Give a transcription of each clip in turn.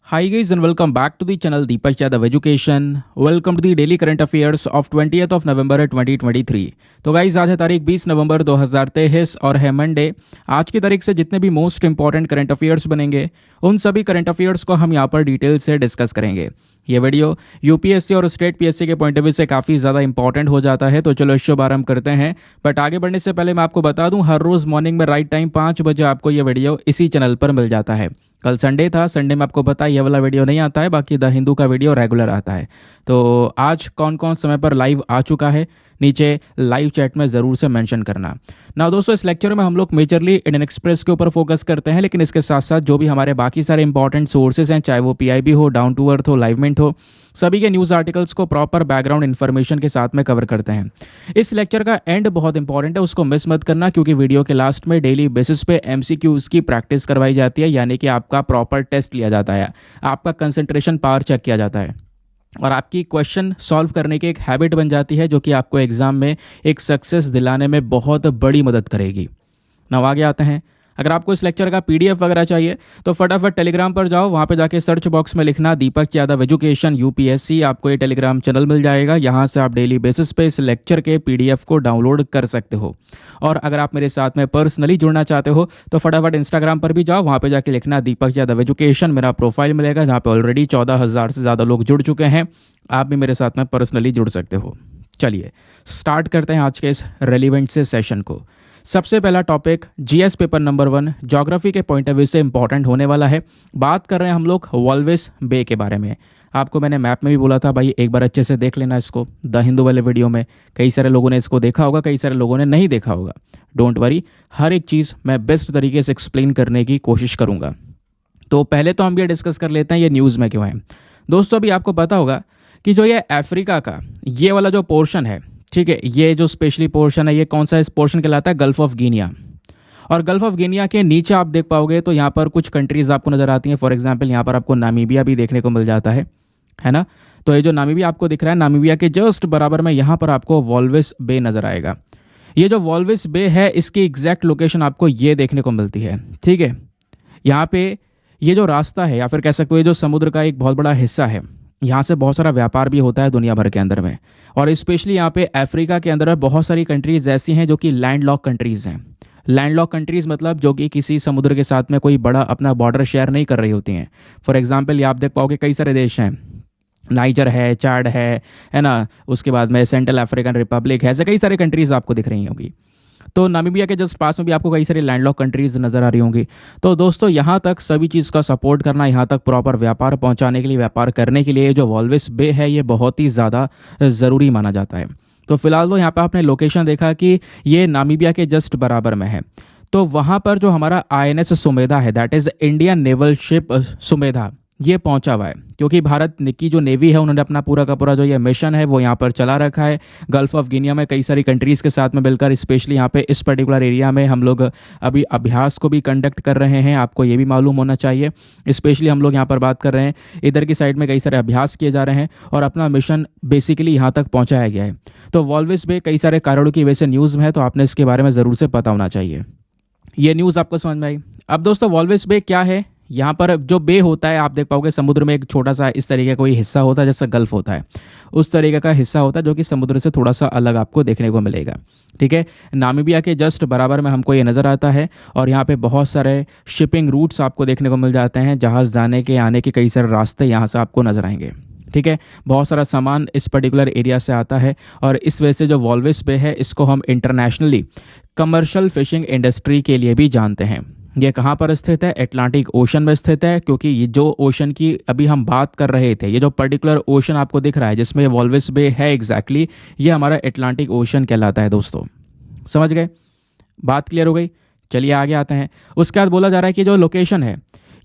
Hi guys and welcome back to the channel Deepak Yadav Education. Welcome to the daily current affairs of 20th of November 2023. तो guys आज है तारीख 20 नवंबर 2023 और है Monday. आज की तारीख से जितने भी मोस्ट इंपॉर्टेंट करंट अफेयर्स बनेंगे उन सभी करंट अफेयर्स को हम यहाँ पर डिटेल से डिस्कस करेंगे। ये वीडियो यूपीएससी और स्टेट पीएससी के पॉइंट ऑफ व्यू से काफ़ी ज़्यादा इंपॉर्टेंट हो जाता है, तो चलो शुभ आरंभ करते हैं। बट आगे बढ़ने से पहले मैं आपको बता दूं, हर रोज़ मॉर्निंग में राइट टाइम 5 बजे आपको ये वीडियो इसी चैनल पर मिल जाता है। कल संडे था, संडे में आपको पता है ये वाला वीडियो नहीं आता है, बाकी द हिंदू का वीडियो रेगुलर आता है। तो आज कौन कौन समय पर लाइव आ चुका है नीचे लाइव चैट में ज़रूर से मेंशन करना ना। दोस्तों इस लेक्चर में हम लोग मेजरली इंडियन एक्सप्रेस के ऊपर फोकस करते हैं, लेकिन इसके साथ साथ जो भी हमारे बाकी सारे इंपॉर्टेंट सोर्सेज हैं, चाहे वो पीआईबी हो, डाउन टू अर्थ हो, लाइव मिंट हो, सभी के न्यूज़ आर्टिकल्स को प्रॉपर बैकग्राउंड इन्फॉर्मेशन के साथ में कवर करते हैं। इस लेक्चर का एंड बहुत इंपॉर्टेंट है, उसको मिस मत करना, क्योंकि वीडियो के लास्ट में डेली बेसिस पे एमसीक्यूज़ की प्रैक्टिस करवाई जाती है, यानी कि आपका प्रॉपर टेस्ट लिया जाता है, आपका कंसंट्रेशन पावर चेक किया जाता है और आपकी क्वेश्चन सॉल्व करने की एक हैबिट बन जाती है, जो कि आपको एग्जाम में एक सक्सेस दिलाने में बहुत बड़ी मदद करेगी। now आगे आते हैं। अगर आपको इस लेक्चर का पीडीएफ वगैरह चाहिए तो फटाफट टेलीग्राम पर जाओ, वहाँ पे जाके सर्च बॉक्स में लिखना दीपक यादव एजुकेशन यूपीएससी, आपको ये टेलीग्राम चैनल मिल जाएगा। यहाँ से आप डेली बेसिस पे इस लेक्चर के पीडीएफ को डाउनलोड कर सकते हो। और अगर आप मेरे साथ में पर्सनली जुड़ना चाहते हो तो फटाफट इंस्टाग्राम पर भी जाओ, वहाँ पे जाके लिखना दीपक यादव एजुकेशन, मेरा प्रोफाइल मिलेगा जहाँ पे ऑलरेडी 14,000 से ज़्यादा लोग जुड़ चुके हैं। आप भी मेरे साथ में पर्सनली जुड़ सकते हो। चलिए स्टार्ट करते हैं आज के इस रेलिवेंट से सेशन को। सबसे पहला topic GS paper number 1 geography के पॉइंट ऑफ व्यू से इंपॉर्टेंट होने वाला है। बात कर रहे हैं हम लोग वॉल्विस बे के बारे में। आपको मैंने मैप में भी बोला था भाई एक बार अच्छे से देख लेना इसको, द हिंदू वाले वीडियो में कई सारे लोगों ने इसको देखा होगा, कई सारे लोगों ने नहीं देखा होगा। डोंट वरी, हर एक चीज़ मैं बेस्ट तरीके से एक्सप्लेन करने की कोशिश करूँगा। तो पहले तो हम ये डिस्कस कर लेते हैं ये न्यूज़ में क्यों है। दोस्तों अभी आपको पता होगा कि जो ये अफ्रीका का ये वाला जो पोर्शन है, ठीक है, ये जो स्पेशली पोर्शन है, ये कौन सा इस पोर्शन कहलाता है, गल्फ ऑफ गिनिया। और गल्फ ऑफ गिनिया के नीचे आप देख पाओगे तो यहाँ पर कुछ कंट्रीज आपको नजर आती हैं। फॉर एग्जांपल यहाँ पर आपको नामीबिया भी देखने को मिल जाता है ना। तो ये जो नामीबिया आपको दिख रहा है, नामीबिया के जस्ट बराबर में यहाँ पर आपको वॉल्विस बे नजर आएगा। ये जो वॉल्विस बे है इसकी एग्जैक्ट लोकेशन आपको ये देखने को मिलती है, ठीक है। यहाँ पे ये जो रास्ता है या फिर कह सकते हो ये जो समुद्र का एक बहुत बड़ा हिस्सा है, यहाँ से बहुत सारा व्यापार भी होता है दुनिया भर के अंदर में। और स्पेशली यहाँ पे अफ्रीका के अंदर बहुत सारी कंट्रीज ऐसी हैं जो कि लैंड लॉक कंट्रीज़ हैं। लैंड लॉक कंट्रीज़ मतलब जो कि किसी समुद्र के साथ में कोई बड़ा अपना बॉर्डर शेयर नहीं कर रही होती हैं। फॉर एग्जांपल ये आप देख पाओगे कई सारे देश हैं, नाइजर है, चाड है ना, उसके बाद में सेंट्रल अफ्रीकन रिपब्लिक है, ऐसे कई सारे कंट्रीज़ आपको दिख रही होंगी। तो नामीबिया के जस्ट पास में भी आपको कई सारी लैंडलॉक कंट्रीज नज़र आ रही होंगी। तो दोस्तों यहाँ तक सभी चीज़ का सपोर्ट करना, यहाँ तक प्रॉपर व्यापार पहुँचाने के लिए, व्यापार करने के लिए जो वॉल्विस बे है ये बहुत ही ज़्यादा ज़रूरी माना जाता है। तो फिलहाल तो यहाँ पर आपने लोकेशन देखा कि ये नामीबिया के जस्ट बराबर में है। तो वहाँ पर जो हमारा आईएनएस सुमेधा है, that is Indian naval ship Sumedha, ये पहुंचा हुआ है, क्योंकि भारत की जो नेवी है उन्होंने अपना पूरा का पूरा जो ये मिशन है वो यहाँ पर चला रखा है। गल्फ ऑफ गिनिया में कई सारी कंट्रीज़ के साथ में मिलकर, स्पेशली यहाँ पे इस पर्टिकुलर एरिया में हम लोग अभी अभ्यास को भी कंडक्ट कर रहे हैं। आपको ये भी मालूम होना चाहिए, स्पेशली हम लोग यहाँ पर बात कर रहे हैं इधर की साइड में कई सारे अभ्यास किए जा रहे हैं और अपना मिशन बेसिकली यहाँ तक पहुँचाया गया है। तो वॉल्विस बे कई सारे कारणों की वजह से न्यूज़ में है, तो आपने इसके बारे में ज़रूर से पता होना चाहिए। ये न्यूज़ आपको समझ में आई। अब दोस्तों वॉल्विस बे क्या है, यहाँ पर जो बे होता है आप देख पाओगे समुद्र में एक छोटा सा इस तरीके का कोई हिस्सा होता है, जैसे गल्फ होता है उस तरीके का हिस्सा होता है, जो कि समुद्र से थोड़ा सा अलग आपको देखने को मिलेगा, ठीक है। नामीबिया के जस्ट बराबर में हमको ये नज़र आता है और यहाँ पे बहुत सारे शिपिंग रूट्स आपको देखने को मिल जाते हैं। जहाज़ जाने के आने के कई सारे रास्ते यहाँ से आपको नजर आएंगे, ठीक है। बहुत सारा सामान इस पर्टिकुलर एरिया से आता है और इस वजह से जो वॉल्विस बे है इसको हम इंटरनेशनली कमर्शियल फिशिंग इंडस्ट्री के लिए भी जानते हैं। ये कहाँ पर स्थित है, अटलांटिक ओशन में स्थित है, क्योंकि ये जो ओशन की अभी हम बात कर रहे थे, ये जो पर्टिकुलर ओशन आपको दिख रहा है जिसमें वॉल्विस बे है एग्जैक्टली, ये हमारा अटलांटिक ओशन कहलाता है। दोस्तों समझ गए, बात क्लियर हो गई। चलिए आगे आते हैं। उसके बाद बोला जा रहा है कि जो लोकेशन है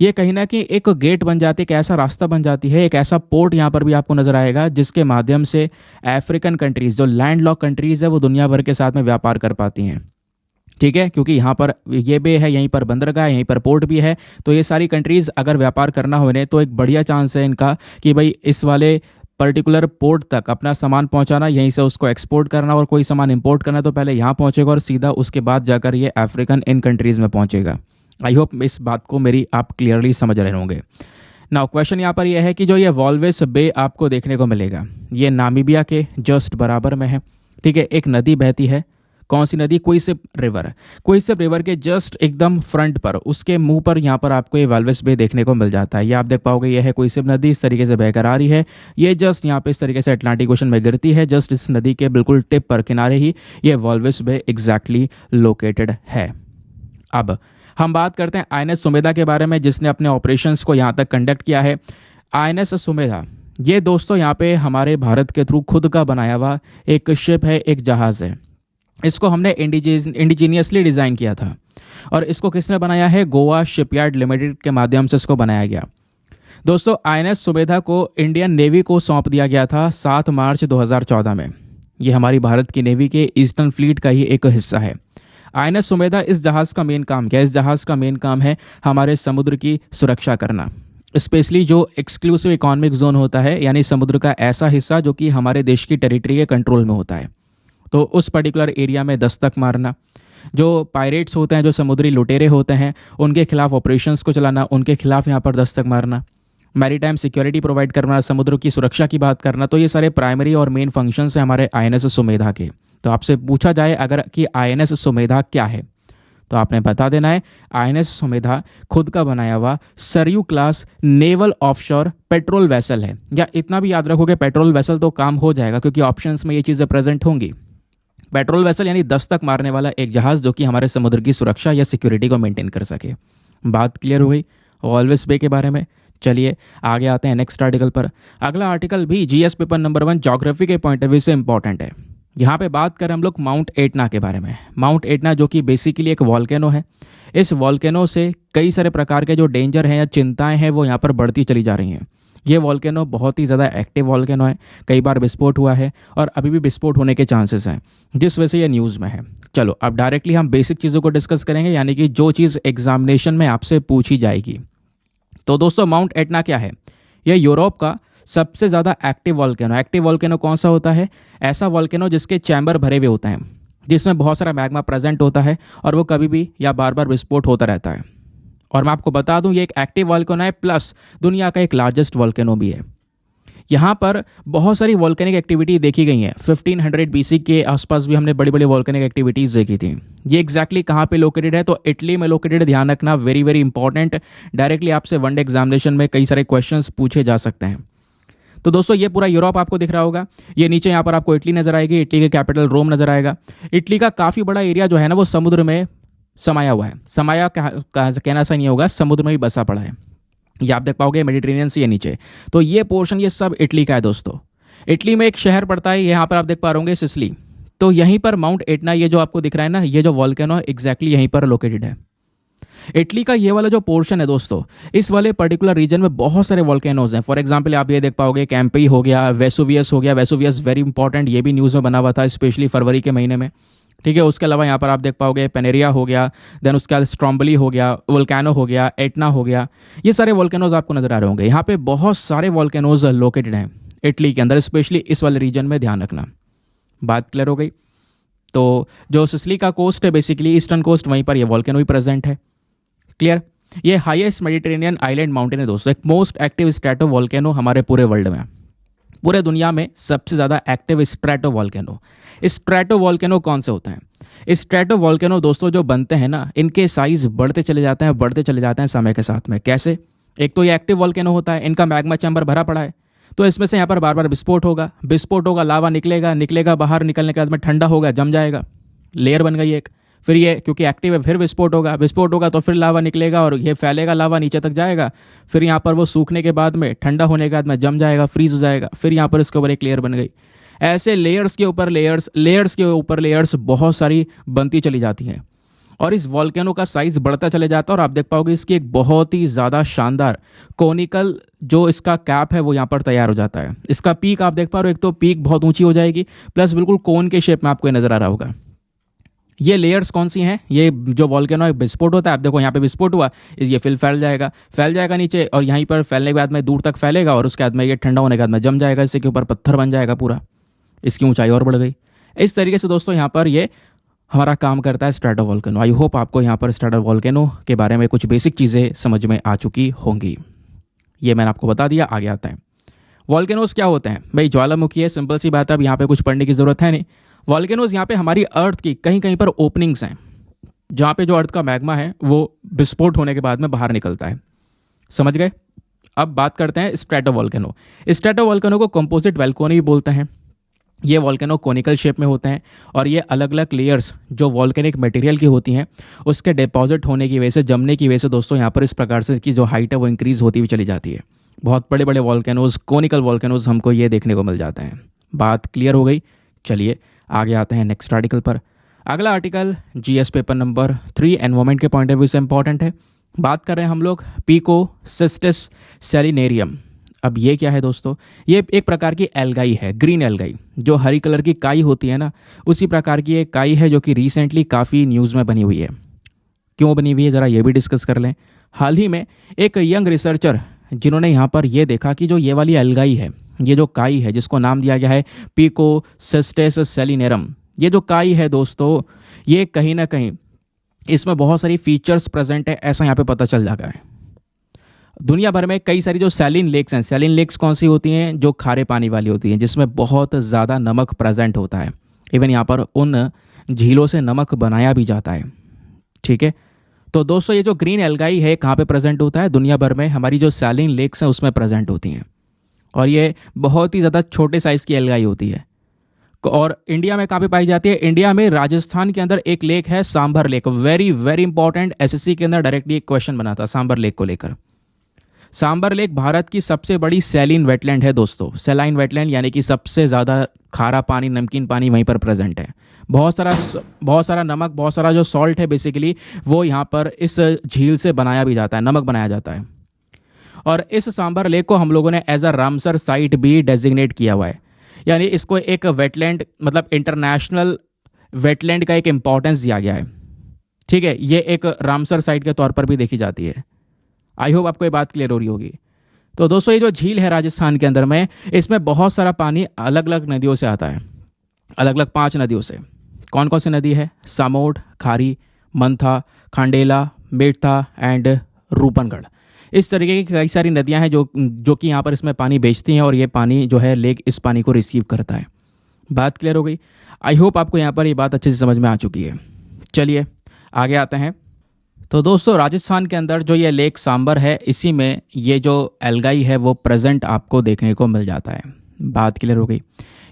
ये कहीं ना कहीं एक गेट बन जाती है, एक ऐसा रास्ता बन जाती है, एक ऐसा पोर्ट यहाँ पर भी आपको नजर आएगा जिसके माध्यम से अफ्रीकन कंट्रीज जो लैंड लॉक कंट्रीज है वो दुनिया भर के साथ में व्यापार कर पाती हैं, ठीक है। क्योंकि यहाँ पर ये बे है, यहीं पर बंदरगाह है, यहीं पर पोर्ट भी है, तो ये सारी कंट्रीज़ अगर व्यापार करना हो इन्हें तो एक बढ़िया चांस है इनका कि भाई इस वाले पर्टिकुलर पोर्ट तक अपना सामान पहुंचाना, यहीं से उसको एक्सपोर्ट करना, और कोई सामान इंपोर्ट करना तो पहले यहाँ पहुंचेगा और सीधा उसके बाद जाकर ये अफ्रीकन इन कंट्रीज़ में पहुंचेगा। आई होप इस बात को मेरी आप क्लियरली समझ रहे होंगे। नाउ क्वेश्चन यहाँ पर यह है कि जो ये वॉल्विस बे आपको देखने को मिलेगा ये नामीबिया के जस्ट बराबर में है। ठीक है, एक नदी बहती है, कौन सी नदी? क्विसिप रिवर। क्विसिप रिवर के जस्ट एकदम फ्रंट पर, उसके मुंह पर यहाँ पर आपको ये वॉल्विस बे देखने को मिल जाता है। ये आप देख पाओगे, ये है क्विसिप नदी, इस तरीके से बहकर आ रही है। ये जस्ट यहाँ पे इस तरीके से अटलांटिक ओशन में गिरती है। जस्ट इस नदी के बिल्कुल टिप पर किनारे ही ये वॉल्विस बे एग्जैक्टली लोकेटेड है। अब हम बात करते हैं आईएनएस सुमेधा के बारे में, जिसने अपने ऑपरेशंस को यहाँ तक कंडक्ट किया है। आईएनएस सुमेधा ये दोस्तों यहाँ पे हमारे भारत के थ्रू खुद का बनाया हुआ एक शिप है, एक जहाज़ है। इसको हमने इंडिजीनियसली डिज़ाइन किया था और इसको किसने बनाया है? गोवा शिपयार्ड लिमिटेड के माध्यम से इसको बनाया गया। दोस्तों आईएनएस सुमेधा को इंडियन नेवी को सौंप दिया गया था 7 मार्च 2014 में। ये हमारी भारत की नेवी के ईस्टर्न फ्लीट का ही एक हिस्सा है। आईएनएस सुमेधा, इस जहाज़ का मेन काम क्या है? इस जहाज़ का मेन काम है हमारे समुद्र की सुरक्षा करना, स्पेशली जो एक्सक्लूसिव इकोनॉमिक जोन होता है, यानी समुद्र का ऐसा हिस्सा जो कि हमारे देश की टेरिटरी के कंट्रोल में होता है। तो उस पर्टिकुलर एरिया में दस्तक मारना, जो पायरेट्स होते हैं, जो समुद्री लुटेरे होते हैं, उनके खिलाफ ऑपरेशंस को चलाना, उनके खिलाफ यहाँ पर दस्तक मारना, मैरीटाइम सिक्योरिटी प्रोवाइड करना, समुद्र की सुरक्षा की बात करना। तो ये सारे प्राइमरी और मेन फंक्शंस हैं हमारे आईएनएस सुमेधा के। तो आपसे पूछा जाए अगर कि आईएनएस सुमेधा क्या है, तो आपने बता देना है आईएनएस सुमेधा खुद का बनाया हुआ Saryu class naval offshore patrol vessel है। या इतना भी याद रखोगे, पेट्रोल वेसल तो काम हो जाएगा क्योंकि ऑप्शंस में ये चीज़ें प्रेजेंट होंगी। पेट्रोल वेसल यानी दस्तक मारने वाला एक जहाज़ जो कि हमारे समुद्र की सुरक्षा या सिक्योरिटी को मेंटेन कर सके। बात क्लियर हो गई वॉल्विस बे के बारे में। चलिए आगे आते हैं नेक्स्ट आर्टिकल पर। अगला आर्टिकल भी जीएस पेपर नंबर 1 ज्योग्राफी के पॉइंट ऑफ व्यू से इंपॉर्टेंट है। यहाँ पे बात करें हम लोग माउंट एटना के बारे में। माउंट एटना जो कि बेसिकली एक वॉल्केनो है। इस वॉल्केनो से कई सारे प्रकार के जो डेंजर हैं या चिंताएं हैं वो यहाँ पर बढ़ती चली जा रही हैं। ये वॉल्केनो बहुत ही ज़्यादा एक्टिव वॉल्केनो है, कई बार विस्फोट हुआ है और अभी भी विस्फोट होने के चांसेस हैं, जिस वजह से ये न्यूज़ में है। चलो अब डायरेक्टली हम बेसिक चीज़ों को डिस्कस करेंगे, यानी कि जो चीज़ एग्जामिनेशन में आपसे पूछी जाएगी। तो दोस्तों माउंट एटना क्या है? यह यूरोप का सबसे ज़्यादा एक्टिव वॉल्केनो। एक्टिव वॉल्केनो कौन सा होता है? ऐसा वॉल्केनो जिसके चैम्बर भरे हुए होते हैं, जिसमें बहुत सारा मैग्मा प्रेजेंट होता है और वो कभी भी या बार बार विस्फोट होता रहता है। और मैं आपको बता दूं ये एक एक्टिव वॉल्केनो है, प्लस दुनिया का एक लार्जेस्ट वॉल्केनो भी है। यहाँ पर बहुत सारी वॉल्केनिक एक्टिविटी देखी गई हैं। 1500 BC के आसपास भी हमने बड़ी बड़ी वॉल्केनिक एक्टिविटीज़ देखी थी। ये एग्जैक्टली कहाँ पे लोकेटेड है? तो इटली में लोकेटेड। ध्यान रखना, वेरी वेरी इंपॉर्टेंट। डायरेक्टली आपसे वनडे एग्जामिनेशन में कई सारे क्वेश्चंस पूछे जा सकते हैं। तो दोस्तों ये पूरा यूरोप आपको दिख रहा होगा। ये नीचे यहाँ पर आपको इटली नजर आएगी, इटली के कैपिटल रोम नजर आएगा। इटली का काफ़ी बड़ा एरिया जो है ना वो समुद्र में समाया हुआ है। समाया कहना सही नहीं होगा, समुद्र में भी बसा पड़ा है। ये आप देख पाओगे मेडिटेरेनियन सी है नीचे। तो ये पोर्शन ये सब इटली का है दोस्तों। इटली में एक शहर पड़ता है, यहाँ पर आप देख पा रहे होंगे सिसिली। तो यहीं पर माउंट एटना ये जो आपको दिख रहा है ना, ये जो वॉल्केनो है एग्जैक्टली यहीं पर लोकेटेड है। इटली का ये वाला जो पोर्शन है दोस्तों, इस वाले पर्टिकुलर रीजन में बहुत सारे वॉल्केनोज हैं। फॉर एग्जांपल आप ये देख पाओगे कैंपी हो गया, वेसुवियस हो गया। वेसुवियस वेरी इंपॉर्टेंट, ये भी न्यूज़ में बना हुआ था स्पेशली फरवरी के महीने में। ठीक है, उसके अलावा यहाँ पर आप देख पाओगे पेनेरिया हो गया, देन उसके बाद स्ट्रोम्बली हो गया, वोल्केनो हो गया, एटना हो गया। ये सारे वॉल्केनोज आपको नजर आ रहे होंगे। यहाँ पे बहुत सारे वॉल्केनोज लोकेटेड हैं इटली के अंदर, स्पेशली इस वाले रीजन में। ध्यान रखना, बात क्लियर हो गई। तो जो सिसिली का कोस्ट है बेसिकली ईस्टर्न कोस्ट, वहीं पर ये वॉल्केनो भी प्रेजेंट है। क्लियर? ये हाईएस्ट मेडिटेरेनियन आइलैंड माउंटेन है दोस्तों, एक मोस्ट एक्टिव स्ट्रैटो वॉल्केनो हमारे पूरे वर्ल्ड में, पूरे दुनिया में सबसे ज़्यादा active strato volcano. Strato volcano कौन से होते हैं? स्ट्रैटो वॉल्केनो दोस्तों जो बनते हैं ना, इनके साइज बढ़ते चले जाते हैं, बढ़ते चले जाते हैं समय के साथ में। कैसे? एक तो ये एक्टिव वॉल्केनो होता है, इनका मैग्मा चैम्बर भरा पड़ा है, तो इसमें से यहाँ पर बार बार विस्फोट होगा, लावा निकलेगा, बाहर निकलने के बाद में ठंडा होगा, जम जाएगा, लेयर बन गई एक। फिर ये क्योंकि एक्टिव है, फिर विस्फोट होगा तो फिर लावा निकलेगा और ये फैलेगा, लावा नीचे तक जाएगा। फिर यहाँ पर वो सूखने के बाद में, ठंडा होने के बाद में जम जाएगा, फ्रीज हो जाएगा। फिर यहाँ पर इसके ऊपर एक लेयर बन गई। ऐसे लेयर्स के ऊपर लेयर्स बहुत सारी बनती चली जाती हैं और इस वॉल्केनो का साइज बढ़ता चले जाता है। और आप देख पाओगे इसकी एक बहुत ही ज़्यादा शानदार कोनिकल जो इसका कैप है वो यहाँ पर तैयार हो जाता है। इसका पीक आप देख पा रहे हो, एक तो पीक बहुत ऊंची हो जाएगी, प्लस बिल्कुल कोन के शेप में आपको नजर आ रहा होगा। ये लेयर्स कौन सी हैं? ये जो वॉल्केनो विस्फोट होता है, आप देखो यहाँ पे विस्फोट हुआ, ये फिर फैल जाएगा नीचे, और यहीं पर फैलने के बाद में दूर तक फैलेगा और उसके बाद में ये ठंडा होने के बाद में जम जाएगा, इससे के ऊपर पत्थर बन जाएगा पूरा, इसकी ऊंचाई और बढ़ गई। इस तरीके से दोस्तों यहाँ पर ये हमारा काम करता है स्ट्रैटो वॉल्केनो। आई होप आपको यहाँ पर स्ट्रैटो वॉल्केनो के बारे में कुछ बेसिक चीज़ें समझ में आ चुकी होंगी। ये मैंने आपको बता दिया। आगे आता है वॉल्केनोज क्या होते हैं। भाई ज्वालामुखी है, सिंपल सी बात है, अब यहाँ पे कुछ पढ़ने की ज़रूरत है नहीं। वॉल्केनोज यहाँ पे हमारी अर्थ की कहीं कहीं पर ओपनिंग्स हैं, जहाँ पे जो अर्थ का मैग्मा है वो विस्फोट होने के बाद में बाहर निकलता है। समझ गए। अब बात करते हैं स्ट्रेटोवॉल्केनो। स्ट्रेटोवॉल्केनो को कंपोजिट वॉल्केनो भी बोलते हैं। ये वॉल्केनो कोनिकल शेप में होते हैं और ये अलग अलग लेयर्स जो वॉल्केनिक मटेरियल की होती हैं उसके डिपॉजिट होने की वजह से, जमने की वजह से दोस्तों यहाँ पर इस प्रकार से की जो हाइट है वो इंक्रीज़ होती हुई चली जाती है। बहुत बड़े बड़े वॉल्केनोज, कोनिकल वॉल्केनोज हमको ये देखने को मिल जाते हैं। बात क्लियर हो गई। चलिए आगे आते हैं नेक्स्ट आर्टिकल पर। अगला article GS paper number 3 environment के पॉइंट ऑफ व्यू से इंपॉर्टेंट है। बात कर रहे हैं हम लोग पिकोसिस्टिस सेलिनेरियम। अब ये क्या है दोस्तों, ये एक प्रकार की एल्गाई है, ग्रीन एल्गाई, जो हरी कलर की काई होती है ना, उसी प्रकार की एक काई है जो कि रिसेंटली काफ़ी न्यूज़ में बनी हुई है। क्यों बनी हुई है ज़रा ये भी डिस्कस कर लें। हाल ही में एक यंग रिसर्चर जिन्होंने यहाँ पर ये देखा कि जो ये वाली एल्गाई है, ये जो काई है जिसको नाम दिया गया है पिकोसिस्टिस सेलिनेरम, ये जो काई है दोस्तों, ये कहीं ना कहीं इसमें बहुत सारी फीचर्स प्रेजेंट है, ऐसा यहाँ पे पता चल जाता है। दुनिया भर में कई सारी जो सैलिन लेक्स हैं, सैलिन लेक्स कौन सी होती हैं, जो खारे पानी वाली होती हैं, जिसमें बहुत ज़्यादा नमक प्रेजेंट होता है। इवन यहाँ पर उन झीलों से नमक बनाया भी जाता है। ठीक है, तो दोस्तों ये जो ग्रीन एल्गाई है कहाँ पे प्रेजेंट होता है, दुनिया भर में हमारी जो सैलिन लेक्स हैं उसमें प्रेजेंट होती हैं, और ये बहुत ही ज़्यादा छोटे साइज़ की एल्गाई होती है। और इंडिया में कहाँ पे पाई जाती है, इंडिया में राजस्थान के अंदर एक लेक है sambar lake, very very important, SSC के अंदर डायरेक्टली एक क्वेश्चन बना था सांभर लेक को लेकर। सांभर लेक भारत की सबसे बड़ी सैलिन वेटलैंड है दोस्तों, सैलाइन वेटलैंड, यानी कि सबसे ज़्यादा खारा पानी, नमकीन पानी वहीं पर प्रेजेंट है। बहुत सारा नमक, बहुत सारा जो सॉल्ट है बेसिकली वो यहाँ पर इस झील से बनाया भी जाता है, नमक बनाया जाता है। और इस सांभर लेक को हम लोगों ने एज अ रामसर साइट भी डेजिग्नेट किया हुआ है, यानी इसको एक वेटलैंड, मतलब इंटरनेशनल वेटलैंड का एक इंपॉर्टेंस दिया गया है। ठीक है, ये एक रामसर साइट के तौर पर भी देखी जाती है। आई होप आपको ये बात क्लियर हो रही होगी। तो दोस्तों ये जो झील है राजस्थान के अंदर में, इसमें बहुत सारा पानी अलग अलग नदियों से आता है, अलग अलग 5 नदियों से। कौन कौन सी नदी है, सामोड, खारी, मंथा, खांडेला, मेड़ता एंड रूपनगढ़। इस तरीके की कई सारी नदियां हैं जो कि यहाँ पर इसमें पानी बेचती हैं, और ये पानी जो है लेक इस पानी को रिसीव करता है। बात क्लियर हो गई। आई होप आपको यहाँ पर ये बात अच्छे से समझ में आ चुकी है। चलिए आगे आते हैं। तो दोस्तों राजस्थान के अंदर जो ये लेक सांबर है, इसी में ये जो एल्गाई है वो प्रेजेंट आपको देखने को मिल जाता है। बात क्लियर हो गई।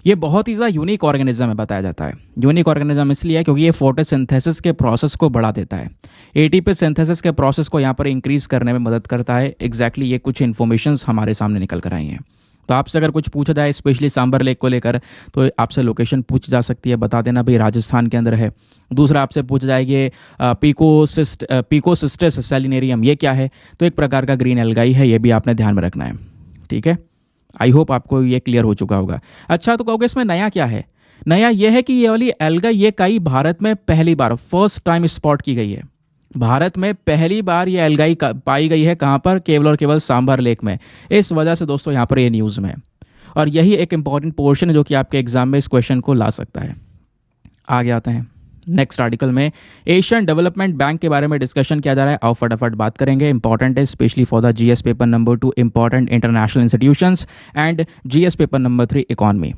ये बहुत ही ज़्यादा यूनिक ऑर्गेनिज्म है, बताया जाता है। यूनिक ऑर्गेनिज्म इसलिए है क्योंकि ये फोटोसिंथेसिस के प्रोसेस को बढ़ा देता है, एटीपी सिंथेसिस के प्रोसेस को यहाँ पर इंक्रीज करने में मदद करता है। एग्जैक्टली ये कुछ इन्फॉर्मेशंस हमारे सामने निकल कर आई हैं। तो आपसे अगर कुछ पूछा जाए स्पेशली सांबर लेक को लेकर, तो आपसे लोकेशन पूछ जा सकती है, बता देना भाई राजस्थान के अंदर है। दूसरा आपसे पूछा जाएगी पिकोसिस्टिस सेलिनेरियम, ये क्या है, तो एक प्रकार का ग्रीन एल्गाई है, ये भी आपने ध्यान में रखना है। ठीक है, आई होप आपको ये क्लियर हो चुका होगा। अच्छा, तो कहोगे इसमें नया क्या है। नया यह है कि ये वाली एल्गाई, ये काई भारत में पहली बार, फर्स्ट टाइम स्पॉट की गई है। भारत में पहली बार ये एल्गाई पाई गई है, कहाँ पर, केवल और केवल सांभर लेक में। इस वजह से दोस्तों यहाँ पर ये न्यूज़ में है, और यही एक इंपॉर्टेंट पोर्शन है जो कि आपके एग्जाम में इस क्वेश्चन को ला सकता है। आगे आते हैं नेक्स्ट आर्टिकल में। एशियन डेवलपमेंट बैंक के बारे में डिस्कशन किया जा रहा है, आओ फटाफट बात करेंगे। इंपॉर्टेंट है specially for the GS paper number 2 important international institutions and GS paper number 3 economy.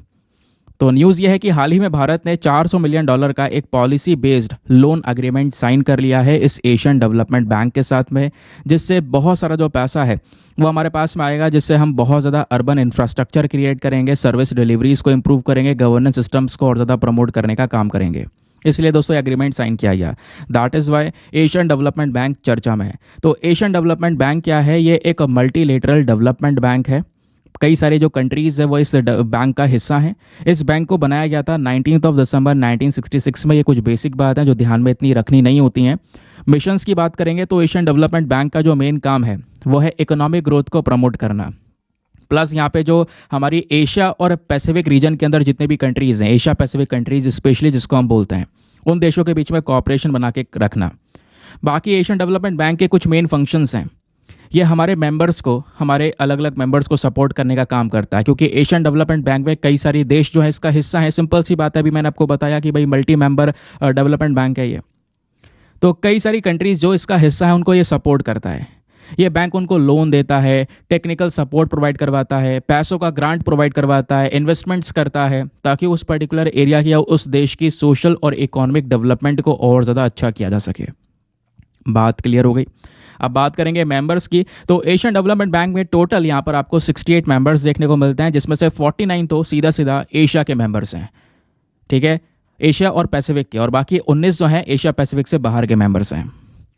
तो न्यूज़ ये है कि हाल ही में भारत ने $400 मिलियन का एक policy based loan agreement sign कर लिया है इस एशियन डेवलपमेंट बैंक के साथ में, जिससे बहुत सारा जो पैसा है वो हमारे पास में आएगा, जिससे हम बहुत ज़्यादा अर्बन इंफ्रास्ट्रक्चर क्रिएट करेंगे, सर्विस डिलीवरीज को इंप्रूव करेंगे, गवर्नेंस सिस्टम्स को और ज़्यादा प्रमोट करने का काम करेंगे। इसलिए दोस्तों एग्रीमेंट साइन किया गया। That is why Asian development bank चर्चा में है। तो एशियन डेवलपमेंट बैंक क्या है, ये एक मल्टीलेटरल डेवलपमेंट बैंक है। कई सारे जो कंट्रीज़ है वो इस बैंक का हिस्सा हैं। इस बैंक को बनाया गया था 19 दिसंबर 1966 में। ये कुछ बेसिक बात है जो ध्यान में इतनी रखनी नहीं होती हैं। मिशंस की बात करेंगे तो एशियन डेवलपमेंट बैंक का जो मेन काम है वो है इकोनॉमिक ग्रोथ को प्रमोट करना, प्लस यहाँ पे जो हमारी एशिया और पैसिफिक रीजन के अंदर जितने भी कंट्रीज़ हैं, एशिया पैसिफिक कंट्रीज स्पेशली जिसको हम बोलते हैं, उन देशों के बीच में कोऑपरेशन बना के रखना। बाकी एशियन डेवलपमेंट बैंक के कुछ मेन फंक्शंस हैं। ये हमारे मेंबर्स को, हमारे अलग अलग मेंबर्स को सपोर्ट करने का काम करता है, क्योंकि एशियन डेवलपमेंट बैंक में कई सारी देश जो है इसका हिस्सा है। सिंपल सी बात है, अभी मैंने आपको बताया कि भाई मल्टी मेंबर डेवलपमेंट बैंक है ये। तो कई सारी कंट्रीज़ जो इसका हिस्सा है उनको ये सपोर्ट करता है। ये बैंक उनको लोन देता है, टेक्निकल सपोर्ट प्रोवाइड करवाता है, पैसों का ग्रांट प्रोवाइड करवाता है, इन्वेस्टमेंट्स करता है, ताकि उस पर्टिकुलर एरिया की या उस देश की सोशल और इकोनॉमिक डेवलपमेंट को और ज़्यादा अच्छा किया जा सके। बात क्लियर हो गई। अब बात करेंगे मेंबर्स की। तो एशियन डेवलपमेंट बैंक में टोटल यहाँ पर आपको 68 मेंबर्स देखने को मिलते हैं, जिसमें से 49 तो सीधा सीधा एशिया के मेंबर्स हैं, ठीक है, एशिया और पैसिफिक के, और बाकी 19 जो हैं एशिया पैसिफिक से बाहर के मेंबर्स हैं।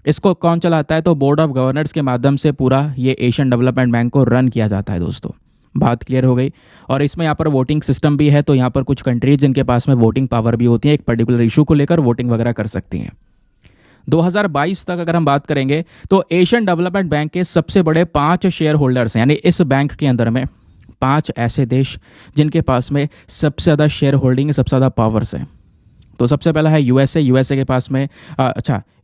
इसको कौन चलाता है? तो बोर्ड ऑफ गवर्नर्स के माध्यम से पूरा ये एशियन डेवलपमेंट बैंक को रन किया जाता है दोस्तों। बात क्लियर हो गई। और इसमें यहाँ पर वोटिंग सिस्टम भी है, तो यहाँ पर कुछ कंट्रीज जिनके पास में वोटिंग पावर भी होती है, एक पर्टिकुलर इशू को लेकर वोटिंग वगैरह कर सकती हैं। 2022 तक अगर हम बात करेंगे तो एशियन डेवलपमेंट बैंक के सबसे बड़े 5 शेयर होल्डर्स हैं, यानी इस बैंक के अंदर में 5 ऐसे देश जिनके पास में सबसे ज़्यादा शेयर होल्डिंग है, सबसे ज़्यादा पावर्स हैं। तो सबसे पहला है यूएसए के पास में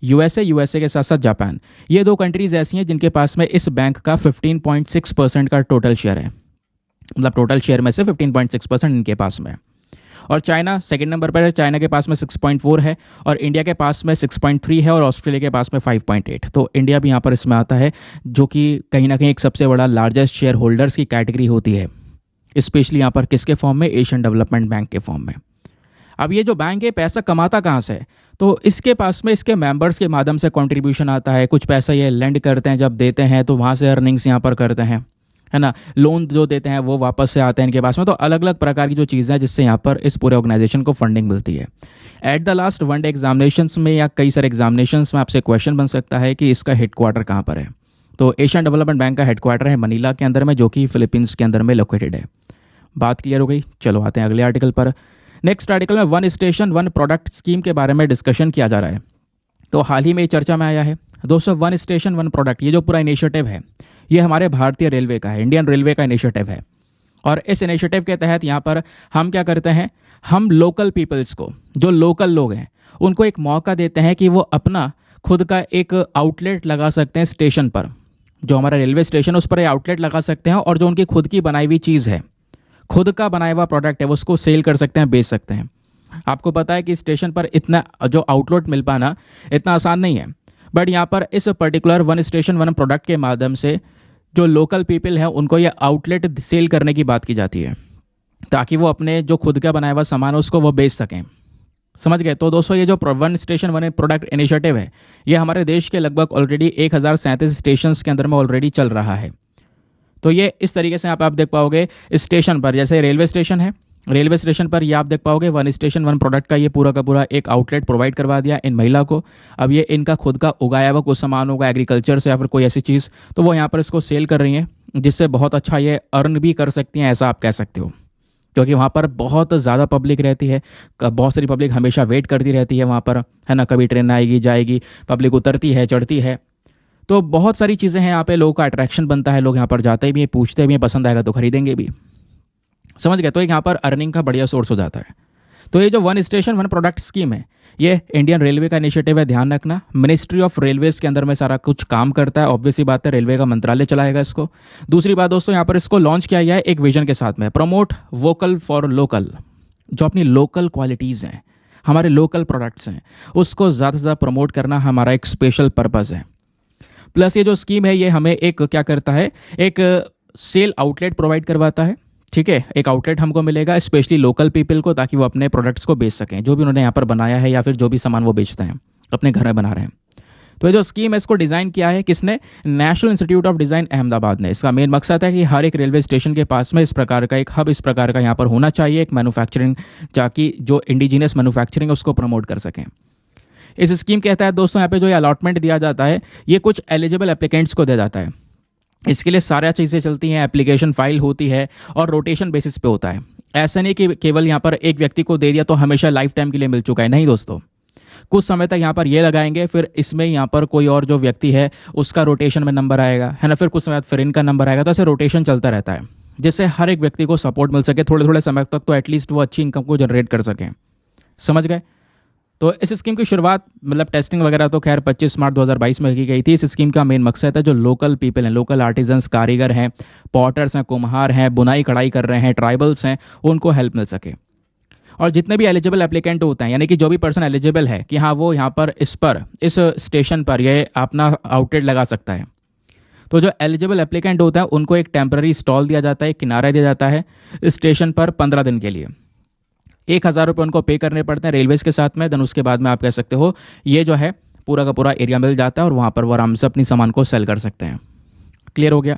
यूएसए के साथ साथ जापान। ये 2 कंट्रीज ऐसी हैं जिनके पास में इस बैंक का 15.6% का टोटल शेयर है, मतलब टोटल शेयर में से 15.6% इनके पास में। और चाइना सेकंड नंबर पर है, चाइना के पास में 6.4 है, और इंडिया के पास में 6.3 है, और ऑस्ट्रेलिया के पास में 5.8। तो इंडिया भी यहाँ पर इसमें आता है, जो कि कहीं ना कहीं एक सबसे बड़ा लार्जेस्ट शेयर होल्डर्स की कैटेगरी होती है, स्पेशली यहाँ पर किसके फॉर्म में? एशियन डेवलपमेंट बैंक के फॉर्म में। अब ये जो बैंक है पैसा कमाता कहाँ से है? तो इसके पास में इसके मेंबर्स के माध्यम से कंट्रीब्यूशन आता है, कुछ पैसा ये लेंड करते हैं, जब देते हैं तो वहाँ से अर्निंग्स यहाँ पर करते हैं, है ना, लोन जो देते हैं वो वापस से आते हैं इनके पास में। तो अलग अलग प्रकार की जो चीज़ें हैं जिससे यहाँ पर इस पूरे ऑर्गेनाइजेशन को फंडिंग मिलती है। At the last one day examinations में या कई सारे एग्जामिनेशंस में आपसे क्वेश्चन बन सकता है कि इसका हेडक्वार्टर कहाँ पर है। तो एशियन डेवलपमेंट बैंक का हेडक्वार्टर है मनीला के अंदर में, जो कि फिलीपींस के अंदर में लोकेटेड है। बात क्लियर हो गई। चलो आते हैं अगले आर्टिकल पर। नेक्स्ट आर्टिकल में one station one product scheme के बारे में डिस्कशन किया जा रहा है। तो हाल ही में चर्चा में आया है दोस्तों, वन स्टेशन वन प्रोडक्ट, ये जो पूरा इनिशिएटिव है ये हमारे भारतीय रेलवे का है, इंडियन रेलवे का इनिशिएटिव है। और इस इनिशिएटिव के तहत यहाँ पर हम क्या करते हैं, हम लोकल पीपल्स को, जो लोकल लोग हैं उनको एक मौका देते हैं कि वो अपना खुद का एक आउटलेट लगा सकते हैं स्टेशन पर, जो हमारा रेलवे स्टेशन है उस पर आउटलेट लगा सकते हैं, और जो उनकी खुद की बनाई हुई चीज़ है, खुद का बनाया हुआ प्रोडक्ट है, उसको सेल कर सकते हैं, बेच सकते हैं। आपको पता है कि स्टेशन पर इतना जो आउटलेट मिल पाना इतना आसान नहीं है, बट यहाँ पर इस particular one station one product के माध्यम से जो लोकल पीपल है उनको ये आउटलेट सेल करने की बात की जाती है, ताकि वो अपने जो खुद का बनाया हुआ सामान है उसको वो बेच सकें। समझ गए? तो दोस्तों ये जो one station one product initiative है ये हमारे देश के लगभग ऑलरेडी 1037 स्टेशन के अंदर में ऑलरेडी चल रहा है। तो ये इस तरीके से आप देख पाओगे स्टेशन पर, जैसे रेलवे स्टेशन है, रेलवे स्टेशन पर ये आप देख पाओगे वन स्टेशन वन प्रोडक्ट का ये पूरा का पूरा एक आउटलेट प्रोवाइड करवा दिया इन महिला को। अब ये इनका खुद का उगाया हुआ कुछ सामान होगा एग्रीकल्चर से या फिर कोई ऐसी चीज़, तो वो यहाँ पर इसको सेल कर रही हैं, जिससे बहुत अच्छा ये अर्न भी कर सकती हैं, ऐसा आप कह सकते हो। क्योंकि वहाँ पर बहुत ज़्यादा पब्लिक रहती है, बहुत सारी पब्लिक हमेशा वेट करती रहती है वहाँ पर, है ना, कभी ट्रेन आएगी जाएगी, पब्लिक उतरती है चढ़ती है, तो बहुत सारी चीज़ें हैं यहाँ पे, लोगों का अट्रैक्शन बनता है, लोग यहाँ पर जाते भी हैं, पूछते भी हैं, पसंद आएगा तो खरीदेंगे भी। समझ गए? तो एक यहाँ पर अर्निंग का बढ़िया सोर्स हो जाता है। तो ये जो one station one product scheme है ये इंडियन रेलवे का इनिशिएटिव है, ध्यान रखना। मिनिस्ट्री ऑफ रेलवेज के अंदर में सारा कुछ काम करता है, ऑब्वियसली बात है, रेलवे का मंत्रालय चलाएगा इसको। दूसरी बात दोस्तों, यहाँ पर इसको लॉन्च किया गया है एक विजन के साथ में, प्रमोट वोकल फॉर लोकल। जो अपनी लोकल क्वालिटीज़ हैं, हमारे लोकल प्रोडक्ट्स हैं, उसको ज़्यादा से ज़्यादा प्रमोट करना हमारा एक स्पेशल पर्पज़ है। प्लस ये जो स्कीम है ये हमें एक क्या करता है, एक सेल आउटलेट प्रोवाइड करवाता है, ठीक है। एक आउटलेट हमको मिलेगा स्पेशली लोकल पीपल को, ताकि वो अपने प्रोडक्ट्स को बेच सकें, जो भी उन्होंने यहाँ पर बनाया है या फिर जो भी सामान वो बेचते हैं अपने घर में बना रहे हैं। तो ये जो स्कीम है इसको डिज़ाइन किया है किसने? National institute of design Ahmedabad ने। इसका मेन मकसद है कि हर एक रेलवे स्टेशन के पास में इस प्रकार का एक हब इस प्रकार का यहाँ पर होना चाहिए, एक मैन्युफैक्चरिंग, ताकि जो इंडिजीनियस मैन्युफैक्चरिंग है उसको प्रमोट कर सकें। इस स्कीम के तहत दोस्तों यहाँ पे जो अलॉटमेंट दिया जाता है ये कुछ एलिजिबल एप्लीकेंट्स को दिया जाता है। इसके लिए सारी चीज़ें चलती हैं, एप्लीकेशन फाइल होती है और रोटेशन बेसिस पे होता है। ऐसा नहीं कि केवल यहाँ पर एक व्यक्ति को दे दिया तो हमेशा लाइफ टाइम के लिए मिल चुका है, नहीं दोस्तों। कुछ समय तक यहाँ पर ये लगाएंगे, फिर इसमें यहाँ पर कोई और जो व्यक्ति है उसका रोटेशन में नंबर आएगा, है ना, फिर कुछ समय बाद फिर इनका नंबर आएगा, तो ऐसे रोटेशन चलता रहता है, जिससे हर एक व्यक्ति को सपोर्ट मिल सके, थोड़े थोड़े समय तक तो एटलीस्ट वो अच्छी इनकम को जनरेट कर सकें। समझ गए? तो इस स्कीम की शुरुआत मतलब टेस्टिंग वगैरह तो खैर 25 मार्च 2022 में की गई थी। इस स्कीम का मेन मकसद है जो लोकल पीपल हैं, लोकल आर्टिजन्स, कारीगर हैं, पॉटर्स हैं, कुम्हार हैं, बुनाई कढ़ाई कर रहे हैं, ट्राइबल्स हैं, उनको हेल्प मिल सके। और जितने भी एलिजिबल एप्लीकेंट होते हैं, यानी कि जो भी पर्सन एलिजिबल है कि हाँ वो यहाँ पर इस स्टेशन पर ये अपना आउटलेट लगा सकता है, तो जो एलिजिबल एप्लीकेंट होता है उनको एक टेम्पररी स्टॉल दिया जाता है, एक किनारा दिया जाता है स्टेशन पर 15 दिन के लिए। 1,000 रुपये उनको पे करने पड़ते हैं रेलवेज़ के साथ में। देन उसके बाद में आप कह सकते हो ये जो है पूरा का पूरा एरिया मिल जाता है और वहाँ पर वो आराम से अपनी सामान को सेल कर सकते हैं। क्लियर हो गया।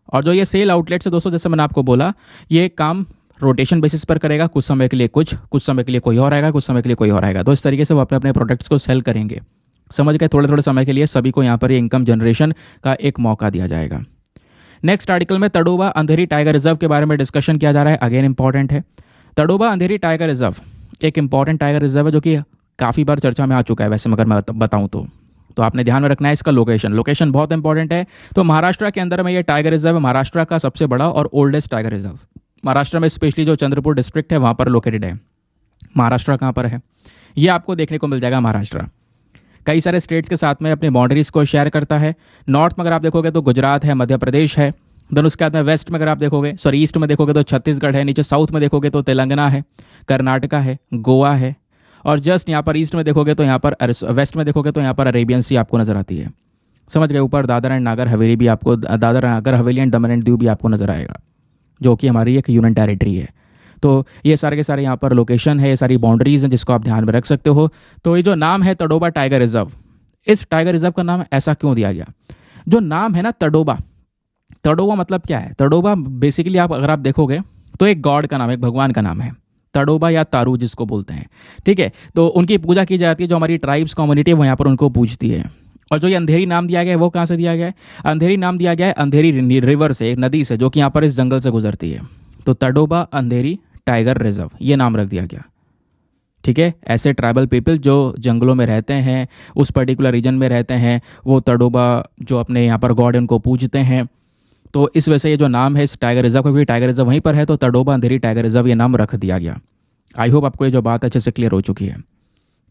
और जो ये सेल आउटलेट्स है दोस्तों, जैसे मैंने आपको बोला, ये काम रोटेशन बेसिस पर करेगा। कुछ समय के लिए कुछ समय के लिए कोई और आएगा, कुछ समय के लिए कोई और आएगा। तो इस तरीके से वो अपने अपने प्रोडक्ट्स को सेल करेंगे। समझ गए। थोड़े थोड़े समय के लिए सभी को यहाँ पर ये इनकम जनरेशन का एक मौका दिया जाएगा। नेक्स्ट आर्टिकल में तड़ोबा अंधेरी टाइगर रिजर्व के बारे में डिस्कशन किया जा रहा है। अगेन इंपॉर्टेंट है। तड़ोबा अंधेरी टाइगर रिजर्व एक इंपॉर्टेंट टाइगर रिजर्व है जो कि काफ़ी बार चर्चा में आ चुका है। वैसे मगर मैं बताऊँ तो आपने ध्यान में रखना है इसका लोकेशन बहुत इंपॉर्टेंट है। तो महाराष्ट्र के अंदर में ये टाइगर रिजर्व महाराष्ट्र का सबसे बड़ा और ओल्डेस्ट टाइगर रिजर्व। महाराष्ट्र में स्पेशली जो चंद्रपुर डिस्ट्रिक्ट है वहाँ पर लोकेटेड है। महाराष्ट्र कहाँ पर है ये आपको देखने को मिल जाएगा। महाराष्ट्र कई सारे स्टेट्स के साथ में अपनी बाउंड्रीज को शेयर करता है। नॉर्थ में अगर आप देखोगे तो गुजरात है, मध्य प्रदेश है। देन उसके बाद में वेस्ट में अगर आप देखोगे, सॉरी ईस्ट में देखोगे तो छत्तीसगढ़ है। नीचे साउथ में देखोगे तो तेलंगाना है, कर्नाटका है, गोवा है। और जस्ट यहाँ पर ईस्ट में देखोगे तो यहाँ पर वेस्ट में देखोगे तो यहाँ पर अरेबियन सी आपको नजर आती है। समझ गए। ऊपर दादर एंड नागर हवेली भी आपको, Dadar Nagar Haveli and Daman and Diu भी आपको नजर आएगा, जो कि हमारी एक यूनियन टेरिटरी है। तो ये सारे के सारे यहाँ पर लोकेशन है, ये सारी बाउंड्रीज हैं जिसको आप ध्यान में रख सकते हो। तो ये जो नाम है तड़ोबा टाइगर रिजर्व, इस टाइगर रिजर्व का नाम ऐसा क्यों दिया गया? जो नाम है ना तड़ोबा, तड़ोबा मतलब क्या है? तड़ोबा बेसिकली अगर आप देखोगे तो एक गॉड का नाम है, एक भगवान का नाम है। तड़ोबा या तारू जिसको बोलते हैं, ठीक है। तो उनकी पूजा की जाती है। जो हमारी ट्राइब्स कम्युनिटी है वो यहाँ पर उनको पूजती है। और जो ये अंधेरी नाम दिया गया है वो कहाँ से दिया गया है? अंधेरी नाम दिया गया है अंधेरी रिवर से, एक नदी से, जो कि यहाँ पर इस जंगल से गुजरती है। तो तड़ोबा अंधेरी टाइगर रिजर्व ये नाम रख दिया गया, ठीक है। ऐसे ट्राइबल पीपल जो जंगलों में रहते हैं, उस पर्टिकुलर रीजन में रहते हैं, वो तड़ोबा जो अपने यहाँ पर गॉड उनको पूजते हैं। तो इस वजह से ये जो नाम है इस टाइगर रिजर्व का, क्योंकि टाइगर रिजर्व वहीं पर है, तो तड़ोबा अंधेरी टाइगर रिजर्व ये नाम रख दिया गया। आई होप आपको ये जो बात अच्छे से क्लियर हो चुकी है,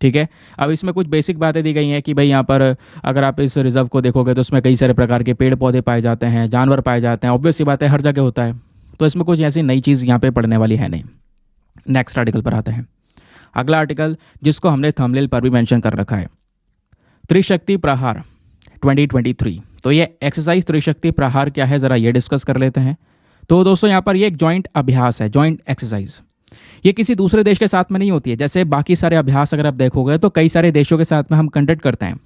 ठीक है। अब इसमें कुछ बेसिक बातें दी गई हैं कि भाई यहाँ पर अगर आप इस रिजर्व को देखोगे तो उसमें कई सारे प्रकार के पेड़ पौधे पाए जाते हैं, जानवर पाए जाते हैं। ऑब्वियस सी बात है, हर जगह होता है। तो इसमें कुछ ऐसी नई चीज़ यहाँ पे पढ़ने वाली है नहीं। नेक्स्ट आर्टिकल पर आते हैं। अगला आर्टिकल जिसको हमने थंबनेल पर भी मेंशन कर रखा है, त्रिशक्ति प्रहार 2023। तो ये एक्सरसाइज त्रिशक्ति प्रहार क्या है ज़रा ये डिस्कस कर लेते हैं। तो दोस्तों यहाँ पर ये एक जॉइंट अभ्यास है, जॉइंट एक्सरसाइज। ये किसी दूसरे देश के साथ में नहीं होती है। जैसे बाकी सारे अभ्यास अगर आप देखोगे तो कई सारे देशों के साथ में हम कंडक्ट करते हैं।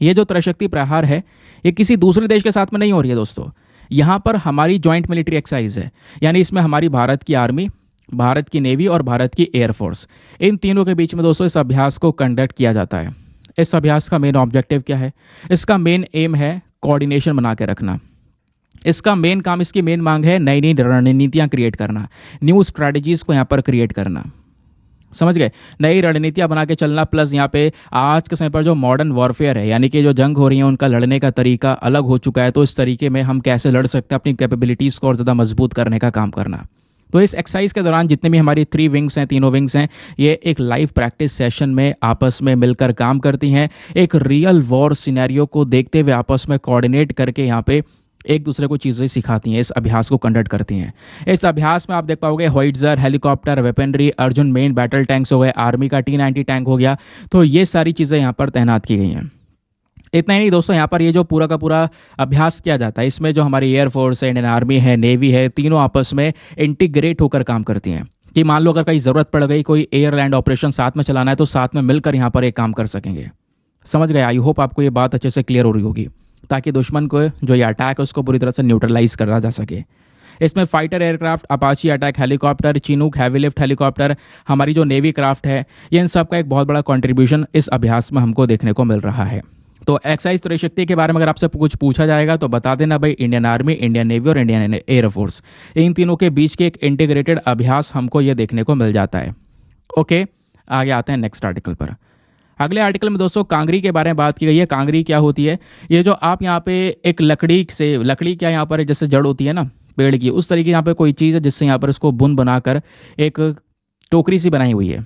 ये जो त्रिशक्ति प्रहार है ये किसी दूसरे देश के साथ में नहीं हो रही है दोस्तों। यहाँ पर हमारी जॉइंट मिलिट्री एक्सरसाइज है, यानी इसमें हमारी भारत की आर्मी, भारत की नेवी और भारत की एयरफोर्स, इन तीनों के बीच में दोस्तों इस अभ्यास को कंडक्ट किया जाता है। इस अभ्यास का मेन ऑब्जेक्टिव क्या है? इसका मेन एम है कोऑर्डिनेशन बना के रखना। इसका मेन काम, इसकी मेन मांग है नई नई रणनीतियाँ क्रिएट करना, न्यू स्ट्रैटेजीज को यहाँ पर क्रिएट करना। समझ गए। नई रणनीतियाँ बना के चलना, प्लस यहाँ पे आज के समय पर जो मॉडर्न वॉरफेयर है, यानी कि जो जंग हो रही है उनका लड़ने का तरीका अलग हो चुका है। तो इस तरीके में हम कैसे लड़ सकते हैं, अपनी कैपेबिलिटीज़ को और ज़्यादा मजबूत करने का काम करना। तो इस एक्सरसाइज के दौरान जितने भी हमारी 3 विंग्स हैं, तीनों विंग्स हैं, ये एक लाइव प्रैक्टिस सेशन में आपस में मिलकर काम करती हैं। एक रियल वॉर सिनेरियो को देखते हुए आपस में कोऑर्डिनेट करके यहाँ पे एक दूसरे को चीज़ें सिखाती हैं, इस अभ्यास को कंडक्ट करती हैं। इस अभ्यास में आप देख पाओगे howitzer, helicopter, weaponry, Arjun main battle tanks हो गए, आर्मी का T-90 टैंक हो गया। तो ये सारी चीज़ें यहाँ पर तैनात की गई हैं। इतना ही नहीं दोस्तों, यहाँ पर ये जो पूरा का पूरा अभ्यास किया जाता है, इसमें जो हमारी एयरफोर्स है, इंडियन आर्मी है, नेवी है, तीनों आपस में इंटीग्रेट होकर काम करती हैं। कि मान लो अगर कहीं ज़रूरत पड़ गई, कोई एयर लैंड ऑपरेशन साथ में चलाना है, तो साथ में मिलकर यहाँ पर एक काम कर सकेंगे। समझ गए। आई होप आपको ये बात अच्छे से क्लियर हो रही होगी, ताकि दुश्मन को जो ये अटैक है उसको पूरी तरह से न्यूट्रलाइज करा जा सके। इसमें fighter aircraft, Apache attack helicopter, Chinook heavy lift helicopter, हमारी जो नेवी क्राफ्ट है, ये इन सब का एक बहुत बड़ा कंट्रीब्यूशन इस अभ्यास में हमको देखने को मिल रहा है। तो एक्साइज त्रिशक्ति के बारे में अगर आपसे कुछ पूछा जाएगा तो बता देना भाई, इंडियन आर्मी, इंडियन नेवी और इंडियन एयरफोर्स, इन तीनों के बीच के एक इंटीग्रेटेड अभ्यास हमको ये देखने को मिल जाता है। ओके, आगे आते हैं नेक्स्ट आर्टिकल पर। अगले आर्टिकल में दोस्तों कांगरी के बारे में बात की गई है। कांगरी क्या होती है? ये जो आप यहाँ पे एक लकड़ी क्या यहाँ पर जैसे जड़ होती है ना पेड़ की, उस तरीके यहाँ पे कोई चीज़ है जिससे यहाँ पर इसको बुन बनाकर एक टोकरी सी बनाई हुई है।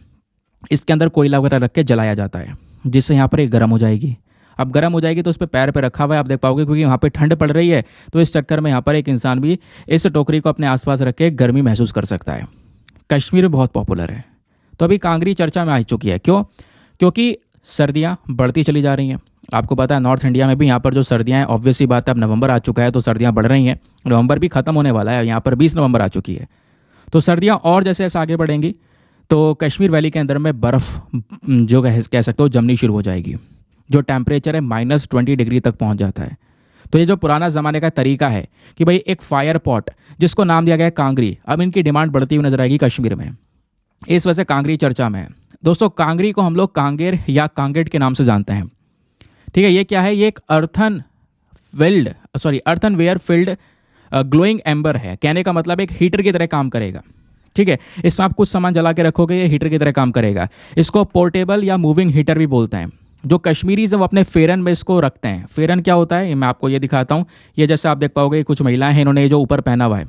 इसके अंदर कोयला वगैरह रख के जलाया जाता है, जिससे यहाँ पर एक गर्म हो जाएगी। अब गर्म हो जाएगी तो उस पर पैर पे रखा हुआ है, आप देख पाओगे, क्योंकि वहाँ पे ठंड पड़ रही है। तो इस चक्कर में यहाँ पर एक इंसान भी इस टोकरी को अपने आसपास रख के गर्मी महसूस कर सकता है। कश्मीर में बहुत पॉपुलर है। तो अभी कांगरी चर्चा में आ चुकी है। क्यों? क्योंकि सर्दियाँ बढ़ती चली जा रही हैं आपको पता है नॉर्थ इंडिया में भी यहाँ पर जो सर्दियाँ हैं, ऑब्वियसली बात है, अब नवंबर आ चुका है तो सर्दियाँ बढ़ रही हैं, नवंबर भी खत्म होने वाला है, यहाँ पर 20 नवंबर आ चुकी है। तो सर्दियाँ और जैसे जैसे आगे बढ़ेंगी तो कश्मीर वैली के अंदर में बर्फ़ जो कह सकते हो जमनी शुरू हो जाएगी, जो टेम्परेचर है -20 डिग्री तक पहुँच जाता है। तो ये जो पुराना ज़माने का तरीका है कि भाई एक फायर पॉट जिसको नाम दिया गया है कांगरी, अब इनकी डिमांड बढ़ती हुई नजर आएगी कश्मीर में। इस वजह से कांगरी चर्चा में है। दोस्तों कांगरी को हम लोग कांगेर या कांगेट के नाम से जानते हैं। ठीक है, ये क्या है? ये एक अर्थनवेयर फिल्ड ग्लोइंग एम्बर है। कहने का मतलब एक हीटर की तरह काम करेगा। ठीक है, इसमें आप कुछ सामान जला के रखोगे, ये हीटर की तरह काम करेगा। इसको पोर्टेबल या मूविंग हीटर भी बोलते हैं। जो कश्मीरी जब अपने फेरन में इसको रखते हैं, फेरन क्या होता है ये मैं आपको ये दिखाता हूँ। ये जैसे आप देख पाओगे कुछ महिलाएं हैं, इन्होंने ये जो ऊपर पहना हुआ है,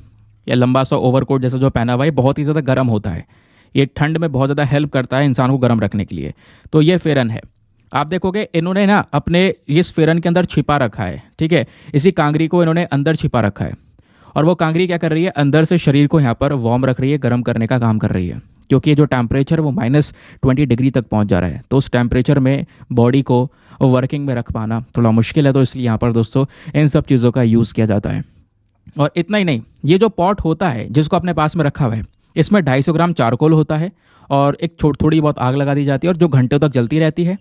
या लंबा सा ओवरकोट जैसा जो पहना हुआ है, बहुत ही ज़्यादा गर्म होता है। ये ठंड में बहुत ज़्यादा हेल्प करता है इंसान को गर्म रखने के लिए। तो ये फेरन है। आप देखोगे इन्होंने ना अपने इस फेरन के अंदर छिपा रखा है। ठीक है, इसी कांगरी को इन्होंने अंदर छिपा रखा है। और वो कांगरी क्या कर रही है? अंदर से शरीर को यहाँ पर वार्म रख रही है, गर्म करने का काम कर रही है। क्योंकि जो टेम्परेचर वो -20 डिग्री तक पहुँच जा रहा है, तो उस टेम्परेचर में बॉडी को वर्किंग में रख पाना थोड़ा मुश्किल है। तो इसलिए यहाँ पर दोस्तों इन सब चीज़ों का यूज़ किया जाता है। और इतना ही नहीं, ये जो पॉट होता है जिसको अपने पास में रखा हुआ है, इसमें 250 ग्राम चारकोल होता है और एक थोड़ी बहुत आग लगा दी जाती है और जो घंटों तक जलती रहती है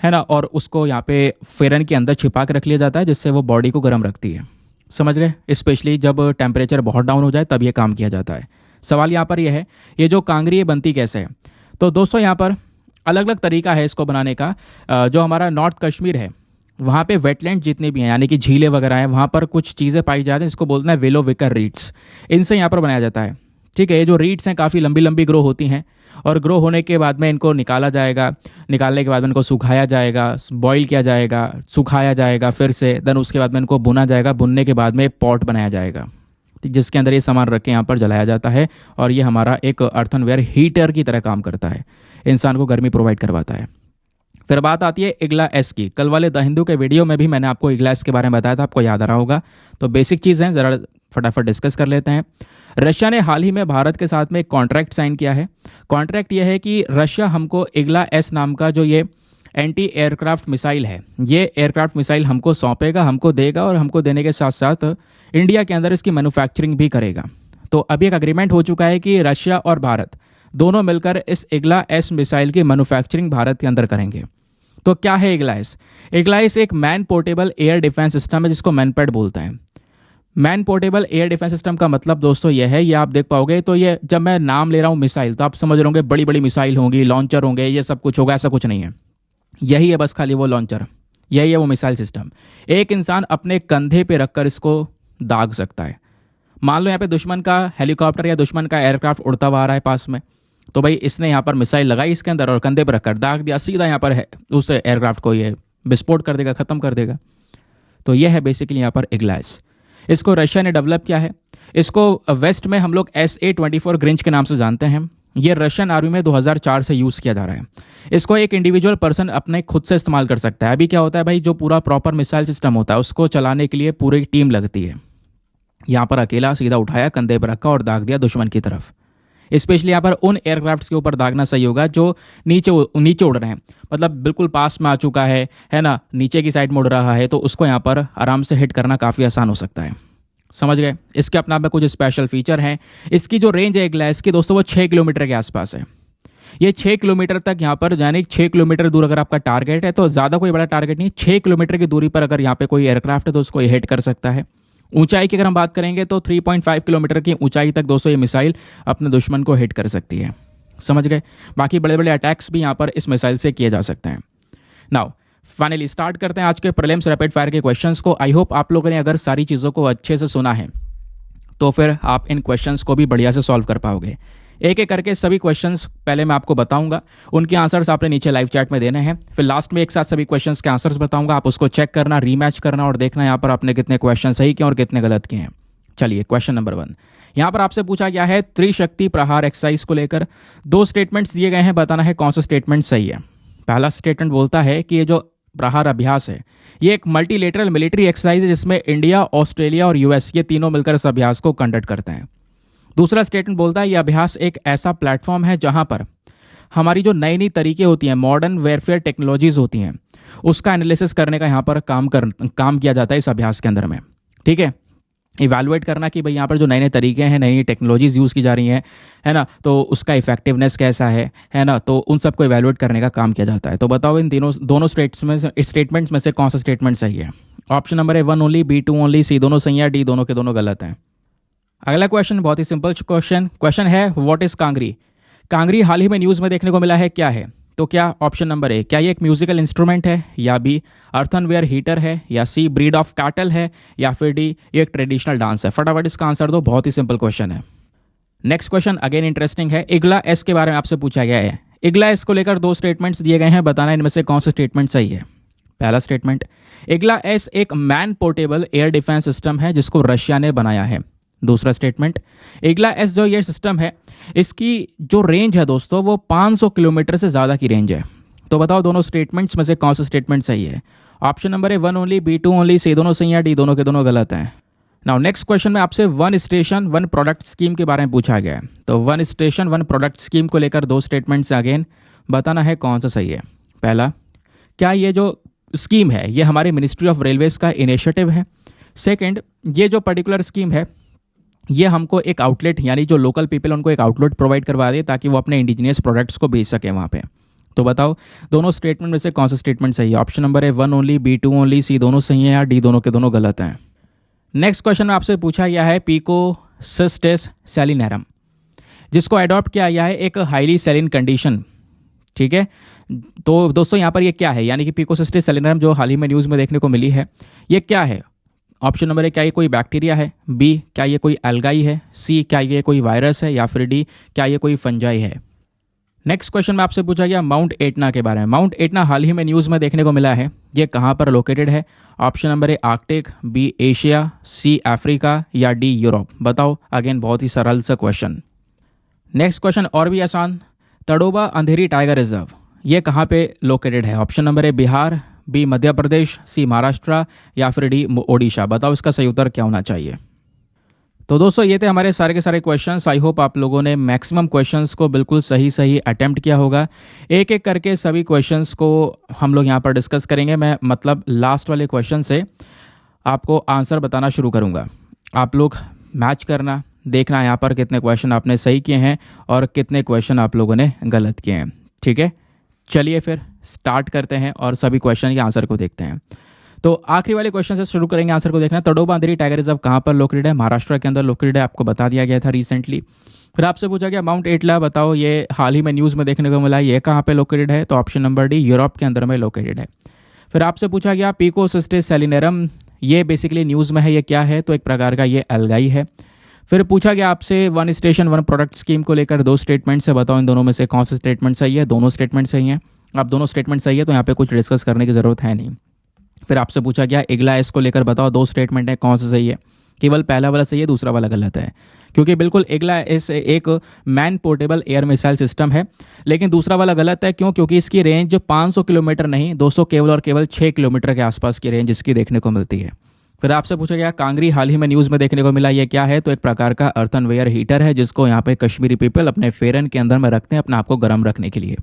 ना। और उसको यहाँ पे फेरन के अंदर छिपा के रख लिया जाता है, जिससे वो बॉडी को गर्म रखती है। समझ गए? स्पेशली जब टेम्परेचर बहुत डाउन हो जाए तब ये काम किया जाता है। सवाल यहाँ पर यह है, ये जो कांगरी है बनती कैसे है? तो दोस्तों यहाँ पर अलग अलग तरीका है इसको बनाने का। जो हमारा नॉर्थ कश्मीर है वहाँ पे वेटलैंड जितने भी हैं, यानी कि झीलें वगैरह हैं, वहाँ पर कुछ चीज़ें पाई जाती हैं, इसको बोलते हैं वेलो विकर रीड्स। इनसे यहाँ पर बनाया जाता है। ठीक है, ये जो रीड्स हैं काफ़ी लंबी लंबी ग्रो होती हैं और ग्रो होने के बाद में इनको निकाला जाएगा। निकालने के बाद में इनको सुखाया जाएगा, बॉईल किया जाएगा, सुखाया जाएगा फिर से, देन उसके बाद में इनको भुना जाएगा। भुनने के बाद में पॉट बनाया जाएगा जिसके अंदर ये सामान रख के यहाँ पर जलाया जाता है। और ये हमारा एक अर्थनवेयर हीटर की तरह काम करता है, इंसान को गर्मी प्रोवाइड करवाता है। फिर बात आती है इग्ला एस की। कल वाले द हिंदू के वीडियो में भी मैंने आपको इग्ला एस के बारे में बताया था, आपको याद आ रहा होगा। तो बेसिक चीज़ है, ज़रा फटाफट डिस्कस कर लेते हैं। रशिया ने हाल ही में भारत के साथ में एक कॉन्ट्रैक्ट साइन किया है। कॉन्ट्रैक्ट यह है कि रशिया हमको इग्ला एस नाम का जो ये एंटी एयरक्राफ्ट मिसाइल है, ये एयरक्राफ्ट मिसाइल हमको सौंपेगा, हमको देगा और हमको देने के साथ साथ इंडिया के अंदर इसकी मैन्युफैक्चरिंग भी करेगा। तो अभी एक अग्रीमेंट हो चुका है कि रशिया और भारत दोनों मिलकर इस इग्ला एस मिसाइल की मैन्युफैक्चरिंग भारत के अंदर करेंगे। तो क्या है इग्ला एस? इग्ला एस एक man portable air defence system है जिसको मैनपैड बोलते हैं। Man portable air defence system का मतलब दोस्तों यह है, ये आप देख पाओगे। तो ये जब मैं नाम ले रहा हूँ मिसाइल, तो आप समझ रहे होंगे बड़ी बड़ी मिसाइल होंगी, लॉन्चर होंगे, ये सब कुछ होगा। ऐसा कुछ नहीं है, यही है बस खाली वो लॉन्चर, यही है वो मिसाइल सिस्टम। एक इंसान अपने कंधे पे रखकर इसको दाग सकता है। मान लो यहाँ पे दुश्मन का हेलीकॉप्टर या दुश्मन का एयरक्राफ्ट उड़ता हुआ आ रहा है पास में, तो भाई इसने यहाँ पर मिसाइल लगाई इसके अंदर और कंधे पर रखकर दाग दिया, सीधा यहाँ पर है उस एयरक्राफ्ट को ये विस्फोट कर देगा, ख़त्म कर देगा। तो यह है बेसिकली यहाँ पर इग्ला एस। इसको रशिया ने डेवलप किया है। इसको वेस्ट में हम लोग SA-24 ग्रिंच के नाम से जानते हैं। ये रशियन आर्मी में 2004 से यूज़ किया जा रहा है। इसको एक इंडिविजुअल पर्सन अपने खुद से इस्तेमाल कर सकता है। अभी क्या होता है भाई, जो पूरा प्रॉपर मिसाइल सिस्टम होता है उसको चलाने के लिए पूरी टीम लगती है। यहाँ पर अकेला सीधा उठाया, कंधे पर रखा और दाग दिया दुश्मन की तरफ। स्पेशली यहाँ पर उन एयरक्राफ्ट्स के ऊपर दागना सही होगा जो नीचे उड़ रहे हैं, मतलब बिल्कुल पास में आ चुका है ना, नीचे की साइड में उड़ रहा है, तो उसको यहाँ पर आराम से हिट करना काफ़ी आसान हो सकता है। समझ गए? इसके अपना में कुछ स्पेशल फीचर हैं। इसकी जो रेंज है इग्ला एस की दोस्तों वो 6 किलोमीटर के आसपास है। ये 6 किलोमीटर तक यहाँ पर, यानी 6 किलोमीटर दूर अगर आपका टारगेट है, तो ज़्यादा कोई बड़ा टारगेट नहीं, 6 किलोमीटर की दूरी पर अगर यहाँ पे कोई एयरक्राफ्ट है तो उसको ये हिट कर सकता है। ऊंचाई की अगर हम बात करेंगे तो 3.5 किलोमीटर की ऊंचाई तक दोस्तों ये मिसाइल अपने दुश्मन को हिट कर सकती है। समझ गए? बाकी बड़े बड़े अटैक्स भी यहाँ पर इस मिसाइल से किए जा सकते हैं। नाउ फाइनली स्टार्ट करते हैं आज के प्रीलिम्स रैपिड फायर के क्वेश्चंस को। आई होप आप लोगों ने अगर सारी चीज़ों को अच्छे से सुना है तो फिर आप इन क्वेश्चंस को भी बढ़िया से सॉल्व कर पाओगे। एक एक करके सभी क्वेश्चंस पहले मैं आपको बताऊंगा, उनके आंसर्स आपने नीचे लाइव चैट में देने हैं। फिर लास्ट में एक साथ सभी क्वेश्चंस के आंसर्स बताऊंगा, आप उसको चेक करना, रीमैच करना और देखना यहाँ पर आपने कितने क्वेश्चन सही किए और कितने गलत किए हैं। चलिए क्वेश्चन नंबर 1 यहाँ पर आपसे पूछा गया है त्रिशक्ति प्रहार एक्सरसाइज को लेकर 2 स्टेटमेंट्स दिए गए हैं, बताना है कौन सा स्टेटमेंट सही है। पहला स्टेटमेंट बोलता है कि ये जो प्रहार अभ्यास है ये एक मल्टीलेटरल मिलिट्री एक्सरसाइज है जिसमें इंडिया, ऑस्ट्रेलिया और यूएस ये तीनों मिलकर इस अभ्यास को कंडक्ट करते हैं। दूसरा स्टेटमेंट बोलता है ये अभ्यास एक ऐसा प्लेटफॉर्म है जहां पर हमारी जो नई नई तरीके होती हैं, मॉडर्न वेयरफेयर टेक्नोलॉजीज होती हैं, उसका एनालिसिस करने का यहाँ पर काम किया जाता है इस अभ्यास के अंदर में। ठीक है, इवैल्यूएट करना कि भाई यहाँ पर जो नए नए तरीके हैं, नई नई टेक्नोलॉजीज़ यूज़ की जा रही हैं, है ना, तो उसका इफेक्टिवनेस कैसा है ना, तो उन सबको इवैल्यूएट करने का काम किया जाता है। तो बताओ इन दोनों स्टेटमेंट्स में से कौन सा स्टेटमेंट सही है? ऑप्शन नंबर है 1 ओनली, B 2 ओनली, C दोनों सही है, D दोनों के दोनों गलत हैं। अगला क्वेश्चन बहुत ही सिंपल क्वेश्चन है, व्हाट इज कांगरी? कांगरी हाल ही में न्यूज़ में देखने को मिला है, क्या है? तो क्या ऑप्शन नंबर ए, क्या ये एक म्यूजिकल इंस्ट्रूमेंट है, या बी अर्थनवेयर हीटर है, या सी ब्रीड ऑफ कैटल है, या फिर डी ये एक ट्रेडिशनल डांस है? फटाफट इसका आंसर दो, बहुत ही सिंपल क्वेश्चन है। नेक्स्ट क्वेश्चन अगेन इंटरेस्टिंग है, इग्ला एस के बारे में आपसे पूछा गया है। इग्ला एस को लेकर दो स्टेटमेंट्स दिए गए हैं, बताना इनमें से कौन सा स्टेटमेंट सही है। पहला स्टेटमेंट, इग्ला एस एक man portable air defence system है जिसको रशिया ने बनाया है। दूसरा स्टेटमेंट, इग्ला एस जो ये सिस्टम है, इसकी जो रेंज है दोस्तों वो 500 किलोमीटर से ज़्यादा की रेंज है। तो बताओ दोनों स्टेटमेंट्स में से कौन सा स्टेटमेंट सही है? ऑप्शन नंबर है 1 ओनली, B 2 ओनली, C दोनों सही है, D दोनों के दोनों गलत हैं। नाउ नेक्स्ट क्वेश्चन में आपसे one station one product scheme के बारे में पूछा गया है। तो one station one product scheme को लेकर दो स्टेटमेंट्स अगेन बताना है कौन सा सही है। पहला, क्या ये जो स्कीम है ये हमारे मिनिस्ट्री ऑफ रेलवेज का इनिशिएटिव है? सेकेंड, ये जो पर्टिकुलर स्कीम है ये हमको एक आउटलेट, यानी जो लोकल पीपल उनको एक आउटलेट प्रोवाइड करवा दे ताकि वो अपने इंडिजिनियस प्रोडक्ट्स को बेच सके वहाँ पे। तो बताओ दोनों स्टेटमेंट में से कौन सा स्टेटमेंट सही है? ऑप्शन नंबर है 1 ओनली, B 2 ओनली, C दोनों सही है, या D दोनों के दोनों गलत हैं। नेक्स्ट क्वेश्चन में आपसे पूछा गया है पिकोसिस्टिस सैलिनेरम, जिसको अडॉप्ट किया गया है एक हाईली सैलिन कंडीशन। ठीक है, तो दोस्तों यहाँ पर ये क्या है, यानी कि पिकोसिस्टिस सैलिनेरम जो हाल ही में न्यूज़ में देखने को मिली है, ये क्या है? ऑप्शन नंबर है, क्या ये कोई बैक्टीरिया है? बी, क्या ये कोई एल्गाई है? सी, क्या ये कोई वायरस है? या फिर डी, क्या ये कोई फंजाई है? नेक्स्ट क्वेश्चन में आपसे पूछा गया माउंट एटना के बारे में। माउंट एटना हाल ही में न्यूज़ में देखने को मिला है, ये कहाँ पर लोकेटेड है? ऑप्शन नंबर है Arctic, B Asia, C Africa, या डी यूरोप? बताओ, अगेन बहुत ही सरल सा क्वेश्चन। नेक्स्ट क्वेश्चन और भी आसान, तड़ोबा अंधेरी टाइगर रिजर्व ये कहाँ पे लोकेटेड है? ऑप्शन नंबर है बिहार, बी मध्य प्रदेश, सी महाराष्ट्र, या फिर डी ओडिशा? बताओ इसका सही उत्तर क्या होना चाहिए। तो दोस्तों ये थे हमारे सारे के सारे क्वेश्चंस। आई होप आप लोगों ने मैक्सिमम क्वेश्चंस को बिल्कुल सही अटेम्प्ट किया होगा। एक एक करके सभी क्वेश्चंस को हम लोग यहाँ पर डिस्कस करेंगे। मैं मतलब लास्ट वाले क्वेश्चन से आपको आंसर बताना शुरू करूँगा। आप लोग मैच करना, देखना यहाँ पर कितने क्वेश्चन आपने सही किए हैं और कितने क्वेश्चन आप लोगों ने गलत किए हैं। ठीक है, चलिए फिर स्टार्ट करते हैं और सभी क्वेश्चन के आंसर को देखते हैं। तो आखिरी वाले क्वेश्चन से शुरू करेंगे आंसर को देखना। तड़ोबा अंधेरी टाइगर रिजर्व कहाँ पर लोकेटेड है? महाराष्ट्र के अंदर लोकेटेड है, आपको बता दिया गया था रिसेंटली। फिर आपसे पूछा गया माउंट एटला, बताओ ये हाल ही में न्यूज़ में देखने को मिला है, ये कहाँ पे लोकेटेड है? तो ऑप्शन नंबर डी यूरोप के अंदर में लोकेटेड है। फिर आपसे पूछा गया पिकोसिस्टिस सैलिनेरम, ये बेसिकली न्यूज़ में है, ये क्या है? तो एक प्रकार का ये एल्गाई है। फिर पूछा गया आपसे one station one product scheme को लेकर दो स्टेटमेंट से बताओ इन दोनों में से कौन सा स्टेटमेंट सही है? दोनों स्टेटमेंट सही हैं। अब दोनों स्टेटमेंट सही है तो यहाँ पे कुछ डिस्कस करने की ज़रूरत है नहीं। फिर आपसे पूछा गया इग्ला एस को लेकर बताओ दो स्टेटमेंट है कौन सा सही है? केवल पहला वाला सही है, दूसरा वाला गलत है, क्योंकि बिल्कुल इग्ला एस एक man portable air missile system है। लेकिन दूसरा वाला गलत है, क्यों? क्योंकि इसकी रेंज 500 किलोमीटर नहीं दोस्तों, केवल और केवल 6 किलोमीटर के आसपास की रेंज इसकी देखने को मिलती है। फिर आपसे पूछा गया कांगरी हाल ही में न्यूज़ में देखने को मिला, ये क्या है? तो एक प्रकार का अर्थनवेयर हीटर है जिसको यहाँ पे कश्मीरी पीपल अपने फेरन के अंदर में रखते हैं अपने आप को गर्म रखने के लिए।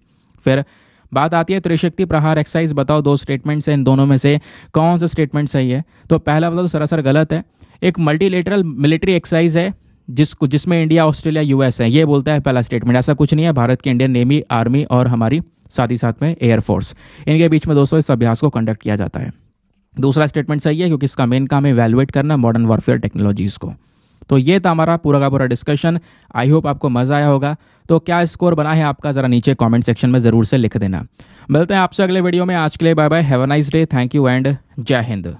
फिर बात आती है त्रिशक्ति प्रहार एक्सरसाइज, बताओ दो स्टेटमेंट्स हैं, इन दोनों में से कौन सा स्टेटमेंट सही है? तो पहला वाला तो सरासर गलत है। एक मल्टीलेटरल मिलिट्री एक्सरसाइज है जिसमें इंडिया, ऑस्ट्रेलिया, यूएस है, ये बोलता है पहला स्टेटमेंट। ऐसा कुछ नहीं है। भारत की इंडियन नेवी, आर्मी और हमारी साथ ही साथ में एयरफोर्स, इनके बीच में दोस्तों इस अभ्यास को कंडक्ट किया जाता है। दूसरा स्टेटमेंट सही है, क्योंकि इसका मेन काम है इवैल्यूएट करना मॉडर्न वॉरफेयर टेक्नोलॉजीज़ को। तो ये था हमारा पूरा का पूरा डिस्कशन। आई होप आपको मज़ा आया होगा। तो क्या स्कोर बना है आपका, ज़रा नीचे कमेंट सेक्शन में ज़रूर से लिख देना। मिलते हैं आपसे अगले वीडियो में। आज के लिए bye bye, have a nice day, thank you and जय हिंद।